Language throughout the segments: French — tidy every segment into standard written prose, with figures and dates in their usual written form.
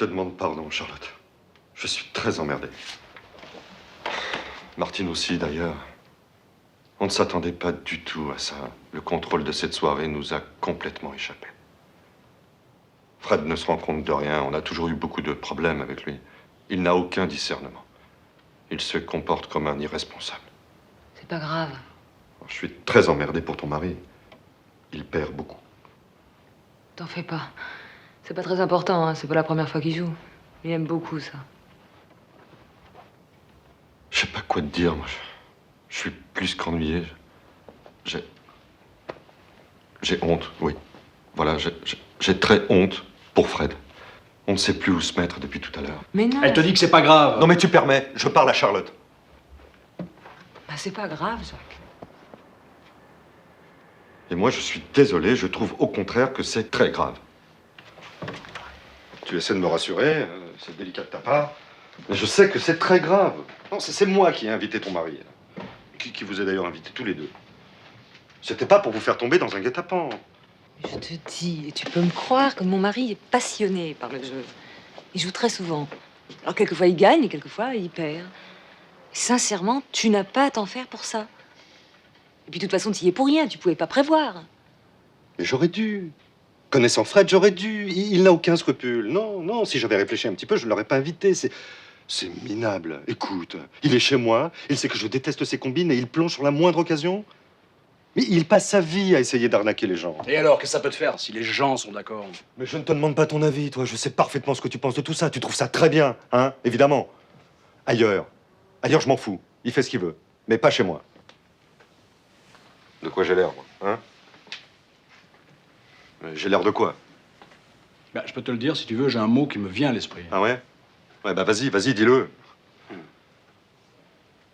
te demande pardon, Charlotte. Je suis très emmerdé. Martine aussi, d'ailleurs. On ne s'attendait pas du tout à ça. Le contrôle de cette soirée nous a complètement échappé. Fred ne se rend compte de rien. On a toujours eu beaucoup de problèmes avec lui. Il n'a aucun discernement. Il se comporte comme un irresponsable. C'est pas grave. Je suis très emmerdé pour ton mari. Il perd beaucoup. T'en fais pas. C'est pas très important, hein. C'est pas la première fois qu'il joue. Il aime beaucoup ça. Je sais pas quoi te dire, moi. Je suis plus qu'ennuyé. J'ai honte, oui. Voilà, j'ai très honte pour Fred. On ne sait plus où se mettre depuis tout à l'heure. Mais non. Elle te dit que c'est pas grave. Non mais tu permets, je parle à Charlotte. Bah, c'est pas grave, Jacques. Et moi, je suis désolé, je trouve au contraire que c'est très grave. Tu essaies de me rassurer, c'est délicat de ta part. Mais je sais que c'est très grave. Non, c'est moi qui ai invité ton mari. Qui vous a d'ailleurs invité tous les deux. C'était pas pour vous faire tomber dans un guet-apens. Je te dis, et tu peux me croire que mon mari est passionné par le jeu. Il joue très souvent. Alors quelquefois il gagne et quelquefois il perd. Sincèrement, tu n'as pas à t'en faire pour ça. Et puis de toute façon, tu y es pour rien, tu pouvais pas prévoir. Mais j'aurais dû. Connaissant Fred, j'aurais dû. Il n'a aucun scrupule. Non, non, si j'avais réfléchi un petit peu, je ne l'aurais pas invité. C'est minable. Écoute, il est chez moi, il sait que je déteste ses combines et il plonge sur la moindre occasion. Mais il passe sa vie à essayer d'arnaquer les gens. Et alors, qu'est-ce que ça peut te faire si les gens sont d'accord? Mais je ne te demande pas ton avis, toi. Je sais parfaitement ce que tu penses de tout ça. Tu trouves ça très bien, hein, évidemment. Ailleurs. Ailleurs, je m'en fous. Il fait ce qu'il veut. Mais pas chez moi. De quoi j'ai l'air, moi, hein? J'ai l'air de quoi? Bah, je peux te le dire, si tu veux, j'ai un mot qui me vient à l'esprit. Ah ouais? Ouais, bah vas-y, dis-le.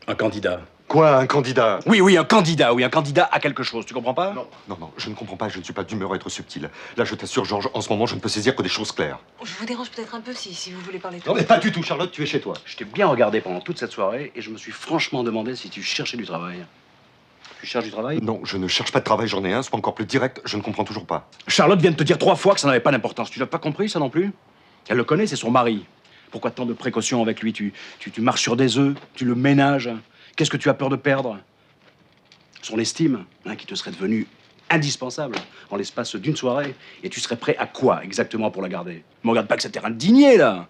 Un candidat. Quoi, un candidat? Oui, un candidat, oui, un candidat à quelque chose, tu comprends pas? Non, je ne comprends pas, je ne suis pas d'humeur à être subtil. Là, je t'assure, Georges, en ce moment, je ne peux saisir que des choses claires. Je vous dérange peut-être un peu si vous voulez parler de Non, mais pas du tout, Charlotte, tu es chez toi. Je t'ai bien regardé pendant toute cette soirée et je me suis franchement demandé si tu cherchais du travail. Tu cherches du travail? Non, je ne cherche pas de travail, j'en ai un, sois encore plus direct, je ne comprends toujours pas. Charlotte vient de te dire 3 fois que ça n'avait pas d'importance. Tu l'as pas compris, ça non plus? Elle le connaît, c'est son mari. Pourquoi tant de précautions avec lui? Tu marches sur des œufs, tu le ménages. Qu'est-ce que tu as peur de perdre? Son estime, hein, qui te serait devenue indispensable en l'espace d'une soirée. Et tu serais prêt à quoi exactement pour la garder? Ne me regarde pas que cet terrain de digné, là.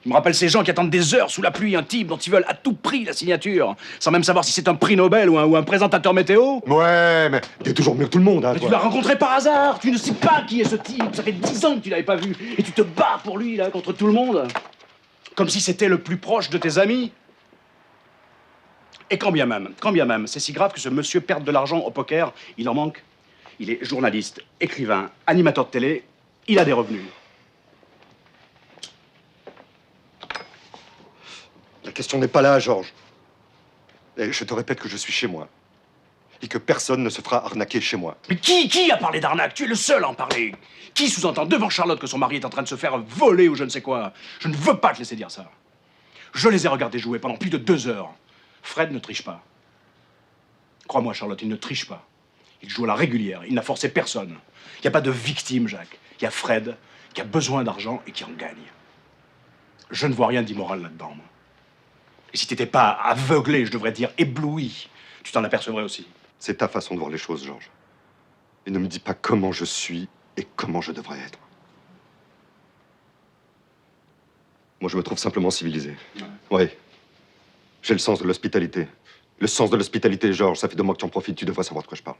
Je me rappelle ces gens qui attendent des heures sous la pluie un type dont ils veulent à tout prix la signature, sans même savoir si c'est un prix Nobel ou un présentateur météo. Ouais, mais t'es toujours mieux que tout le monde, hein, Mais toi. tu l'as rencontré par hasard. Tu ne sais pas qui est ce type. Ça fait 10 ans que tu l'avais pas vu. Et tu te bats pour lui, là, contre tout le monde. Comme si c'était le plus proche de tes amis. Et quand bien même, c'est si grave que ce monsieur perde de l'argent au poker, il en manque. Il est journaliste, écrivain, animateur de télé, il a des revenus. La question n'est pas là, Georges. Et je te répète que je suis chez moi. Et que personne ne se fera arnaquer chez moi. Mais qui a parlé d'arnaque? Tu es le seul à en parler. Qui sous-entend devant Charlotte que son mari est en train de se faire voler ou je ne sais quoi? Je ne veux pas te laisser dire ça. Je les ai regardés jouer pendant plus de 2 heures. Fred ne triche pas. Crois-moi, Charlotte, il ne triche pas. Il joue à la régulière. Il n'a forcé personne. Il n'y a pas de victime, Jacques. Il y a Fred qui a besoin d'argent et qui en gagne. Je ne vois rien d'immoral là-dedans, moi. Et si t'étais pas aveuglé, je devrais dire ébloui, tu t'en apercevrais aussi. C'est ta façon de voir les choses, Georges. Et ne me dis pas comment je suis et comment je devrais être. Moi, je me trouve simplement civilisé. Ouais. J'ai le sens de l'hospitalité. Le sens de l'hospitalité, Georges, ça fait 2 mois que tu en profites, tu devrais savoir de quoi je parle.